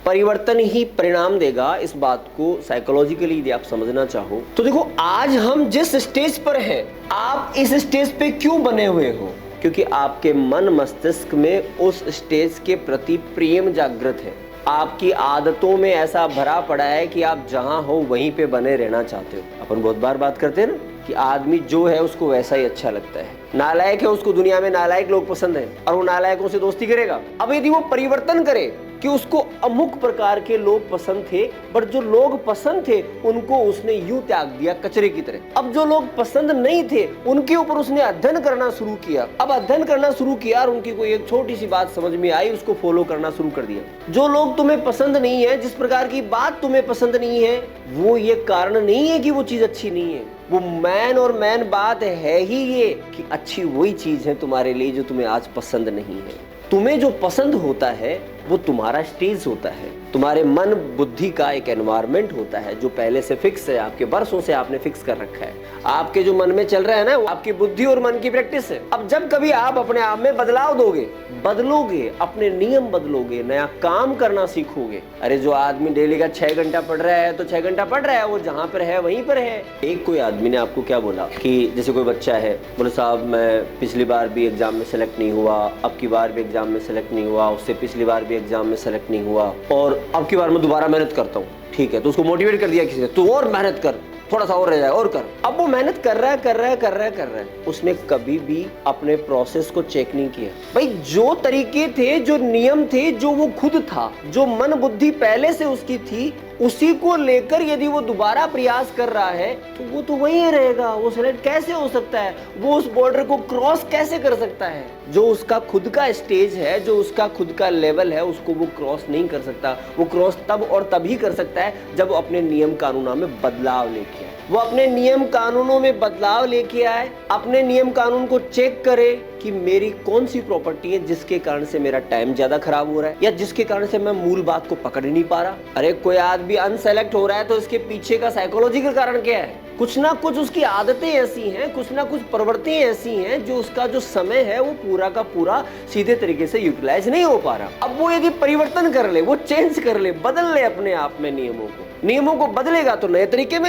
परिवर्तन ही परिणाम देगा, इस बात को साइकोलॉजिकली यदि आप समझना चाहो तो देखो, आज हम जिस स्टेज पर हैं, आप इस स्टेज पे क्यों बने हुए हो? क्योंकि आपके मन मस्तिष्क में उस स्टेज के प्रति प्रेम जागृत है। आपकी आदतों में ऐसा भरा पड़ा है कि आप जहां हो वहीं पे बने रहना चाहते हो। अपन बहुत बार बात करते हैं ना कि आदमी जो है उसको वैसा ही अच्छा लगता है। नालायक है, उसको दुनिया में नालायक लोग पसंद हैं और वो नालायकों से दोस्ती करेगा। अब यदि वो परिवर्तन करे कि उसको अमुक प्रकार के लोग पसंद थे, बट जो लोग पसंद थे उनको उसने यूं त्याग दिया कचरे की तरह। अब जो लोग पसंद नहीं थे उनके ऊपर उसने अध्ययन करना शुरू किया। अब अध्ययन करना शुरू किया और उनकी कोई एक छोटी सी बात समझ में आई, उसको फॉलो करना शुरू कर दिया। जो लोग तुम्हें पसंद नहीं है, जिस प्रकार की बात तुम्हें पसंद नहीं है, वो ये कारण नहीं है कि वो चीज अच्छी नहीं है। वो मैन और मैन बात है ही ये कि अच्छी वही चीज है तुम्हारे लिए जो तुम्हें आज पसंद नहीं है। तुम्हें जो पसंद होता है वो तुम्हारा स्टेज होता है, तुम्हारे मन बुद्धि का एक एनवायरनमेंट होता है जो पहले से फिक्स है, आपके बरसों से आपने फिक्स कर रखा है। आपके जो मन में चल रहा है ना, वो आपकी बुद्धि और मन की प्रैक्टिस है। अब जब कभी आप अपने आप में बदलाव दोगे, बदलोगे, अपने नियम बदलोगे, नया काम करना सीखोगे। अरे जो आदमी डेली का 6 घंटा पढ़ रहा है तो 6 घंटा पढ़ रहा है, वो जहाँ पर है वहीं पर है। एक कोई आदमी ने आपको क्या बोला कि जैसे कोई बच्चा है, बोले साहब मैं पिछली बार भी एग्जाम में सेलेक्ट नहीं हुआ, अब की बार भी एग्जाम में सेलेक्ट नहीं हुआ, उससे पिछली बार भी एग्जाम में सेलेक्ट नहीं हुआ और अब की बार मैं दोबारा मेहनत करता हूँ। ठीक है, तो उसको मोटिवेट कर दिया किसी ने, तू और मेहनत कर, थोड़ा सा और रह जाए और कर। अब वो मेहनत कर रहा है, उसने कभी भी अपने प्रोसेस को चेक नहीं किया। भाई जो तरीके थे, जो नियम थे, जो वो खुद था, जो मन बुद्धि पहले से उसकी थी, उसी को लेकर यदि वो दोबारा प्रयास कर रहा है तो वो तो वहीं रहेगा। वो सेलेक्ट कैसे हो सकता है? वो उस बॉर्डर को क्रॉस कैसे कर सकता है? जो उसका खुद का स्टेज है, जो उसका खुद का लेवल है, उसको वो क्रॉस नहीं कर सकता। वो क्रॉस तब और तभी कर सकता है जब वो अपने नियम कानूनों में बदलाव लेके आए। वो अपने नियम कानूनों में बदलाव लेके आए, अपने नियम कानून को चेक करे कि मेरी कौन सी प्रॉपर्टी है जिसके कारण से मेरा टाइम ज्यादा खराब हो रहा है या जिसके कारण से मैं मूल बात को पकड़ नहीं पा रहा। अरे कोई आदमी अनसेलेक्ट हो रहा है तो इसके पीछे का साइकोलॉजिकल कारण क्या है? कुछ ना कुछ उसकी आदतें ऐसी हैं, कुछ ना कुछ प्रवृत्तियां ऐसी हैं जो उसका जो समय है वो पूरा का पूरा सीधे तरीके से यूटिलाइज नहीं हो पा रहा। अब वो यदि परिवर्तन कर ले, वो चेंज कर ले, बदल ले अपने आप में नियमों को बदलेगा तो नए तरीके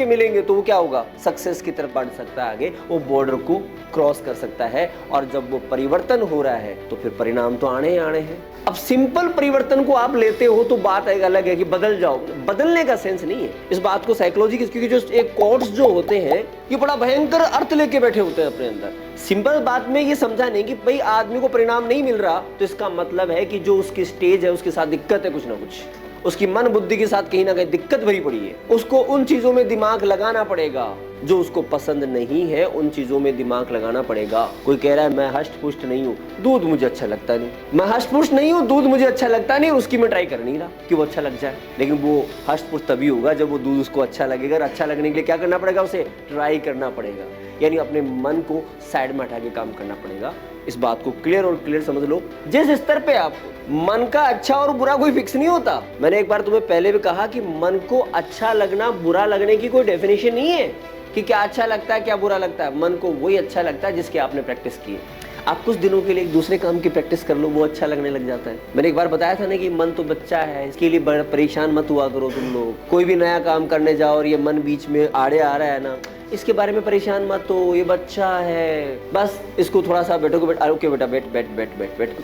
मिलेंगे, तो वो क्या होगा? सक्सेस की तरफ बढ़ सकता है, आगे वो बॉर्डर को क्रॉस कर सकता है। और जब वो परिवर्तन हो रहा है तो फिर परिणाम तो आने ही आने हैं। अब सिंपल परिवर्तन को आप लेते हो तो बात एक अलग है कि बदल जाओ, बदलने का सेंस नहीं है इस बात को साइकोलॉजी की, क्योंकि जो एक कोट्स जो होते हैं ये बड़ा भयंकर अर्थ लेके बैठे होते हैं अपने अंदर। सिंपल बात में ये समझा नहीं कि भाई आदमी को परिणाम नहीं मिल रहा तो इसका मतलब है कि जो उसकी स्टेज है उसके साथ दिक्कत है, कुछ ना कुछ उसकी मन बुद्धि के साथ कहीं ना कहीं दिक्कत भरी पड़ी है। उसको उन चीजों में दिमाग लगाना पड़ेगा जो उसको पसंद नहीं है, उन चीजों में दिमाग लगाना पड़ेगा। कोई कह रहा है मैं हष्ट पुष्ट नहीं हूँ, दूध मुझे अच्छा लगता नहीं, मैं हष्ट पुष्ट नहीं हूँ, दूध मुझे अच्छा लगता नहीं, उसकी मैं ट्राई कर नहीं रहा कि वो अच्छा लग जाए। लेकिन वो हष्ट पुष्ट तभी होगा जब वो दूध उसको अच्छा लगेगा। अच्छा लगने के लिए क्या करना पड़ेगा? उसे ट्राई करना पड़ेगा, यानी अपने मन को साइड में हटा के काम करना पड़ेगा। इस बात को क्लियर समझ लो। जिस स्तर पे आप मन का अच्छा और बुरा कोई फिक्स नहीं होता। मैंने एक बार तुम्हें पहले भी कहा कि मन को अच्छा लगना बुरा लगने की कोई डेफिनेशन नहीं है कि क्या अच्छा लगता है क्या बुरा लगता है। मन को वही अच्छा लगता है जिसकी आपने प्रैक्टिस की है। आप कुछ दिनों के लिए एक दूसरे काम की प्रैक्टिस कर लो, वो अच्छा लगने लग जाता है। मैंने एक बार बताया था ना कि मन तो बच्चा है, इसके लिए बड़ा परेशान मत हुआ करो तुम लोग। कोई भी नया काम करने जाओ और ये मन बीच में आड़े आ रहा है ना, इसके बारे में परेशान मत हो, ये बच्चा है, बस इसको थोड़ा सा ओके बेटा बैठ,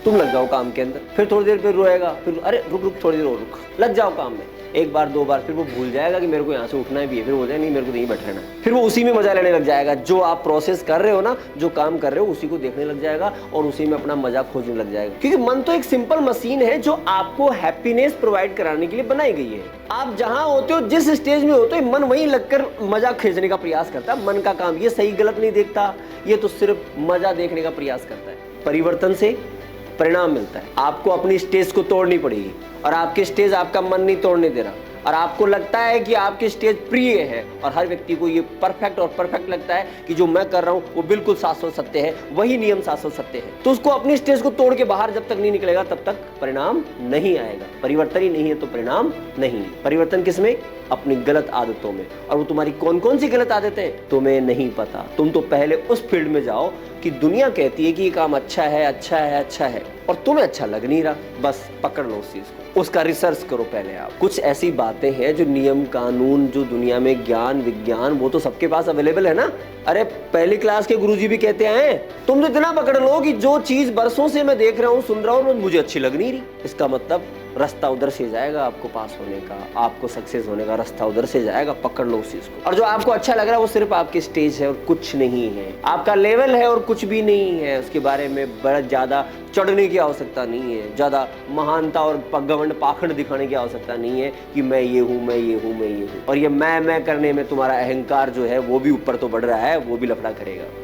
तुम लग जाओ काम के अंदर। फिर थोड़ी देर फिर रोएगा, फिर अरे रुक थोड़ी देर और रुक, लग जाओ काम में। एक बार दो बार फिर वो भूल जाएगा कि मेरे को यहाँ से उठना भी है, फिर बोल जाए नहीं मेरे को नहीं बैठ रहना, फिर वो उसी में मजा लेने लग जाएगा। जो आप प्रोसेस कर रहे हो ना, जो काम कर रहे हो उसी को देखने लग जाएगा और उसी में अपना मजा खोजने लग जाएगा। क्योंकि मन तो एक सिंपल मशीन है जो आपको हैप्पीनेस प्रोवाइड कराने के लिए बनाई गई है। आप जहां होते हो, जिस स्टेज में होते हो, मन वहीं लगकर मजा खींचने का प्रयास करता है। मन का काम ये सही गलत नहीं देखता, ये तो सिर्फ मजा देखने का प्रयास करता है। परिवर्तन से परिणाम मिलता है। आपको अपनी स्टेज को तोड़नी पड़ेगी और आपकी स्टेज आपका मन नहीं तोड़ने दे रहा। और आपको लगता है कि आपकी स्टेज प्रिय है और हर व्यक्ति को ये परफेक्ट लगता है कि जो मैं कर रहा हूँ वो बिल्कुल शाश्वत सत्य है, वही नियम शाश्वत सत्य है। तो उसको अपनी स्टेज को तोड़ के बाहर जब तक नहीं निकलेगा तब तक परिणाम नहीं आएगा। परिवर्तन ही नहीं है तो परिणाम नहीं। परिवर्तन किसमें? अपनी गलत आदतों में। और वो तुम्हारी कौन कौन सी गलत आदतें तुम्हें नहीं पता। तुम तो पहले उस फील्ड में जाओ कि दुनिया कहती है कि ये काम अच्छा है, अच्छा है, अच्छा है, और तुम्हें अच्छा लग नहीं रहा, बस पकड़ लो उस चीज को, उसका रिसर्च करो पहले आप। कुछ ऐसी बातें हैं जो नियम कानून, जो दुनिया में ज्ञान विज्ञान, वो तो सबके पास अवेलेबल है ना। अरे पहली क्लास के गुरुजी भी कहते हैं तुम तो इतना पकड़ लो कि जो चीज बरसों से मैं देख रहा हूँ, सुन रहा हूँ, मुझे अच्छी लग नहीं रही, इसका मतलब रास्ता उधर से जाएगा, आपको पास होने का, आपको सक्सेस होने का रास्ता उधर से जाएगा, पकड़ लो उस चीज को। और जो आपको अच्छा लग रहा है वो सिर्फ आपकी स्टेज है और कुछ नहीं है, आपका लेवल है और कुछ भी नहीं है। उसके बारे में बड़ा ज्यादा चढ़ने की आवश्यकता नहीं है, ज्यादा महानता और घमंड पाखंड दिखाने की आवश्यकता नहीं है कि मैं ये हूँ, मैं ये हूँ, मैं ये हूँ। और ये मैं करने में तुम्हारा अहंकार जो है वो भी ऊपर तो बढ़ रहा है, वो भी लफड़ा करेगा।